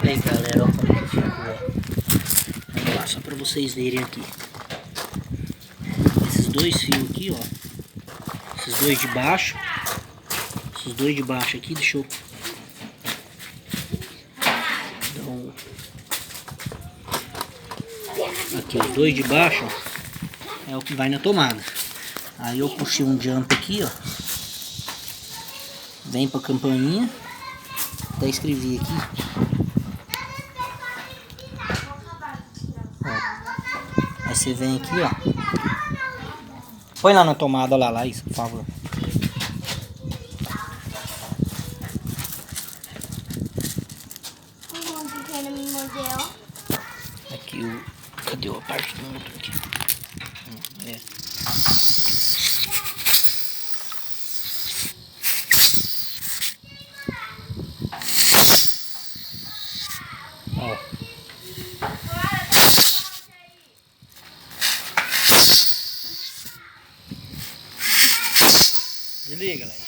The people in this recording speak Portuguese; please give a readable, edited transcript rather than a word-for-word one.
Aí galera, ó como que ficou, ó. Vamos lá, só pra vocês verem aqui. Esses dois fios aqui, ó. Esses dois de baixo. Esses dois de baixo aqui, deixa eu... Então... Aqui, os dois de baixo, ó, é o que vai na tomada. Aí eu puxei um jump aqui, ó. Vem pra campainha. Até escrevi aqui. Ó. Aí você vem aqui, ó. Põe lá na tomada, olha lá, isso, por favor. Aqui o... Cadê a parte do motor aqui? É. Ó. Desliga, galera.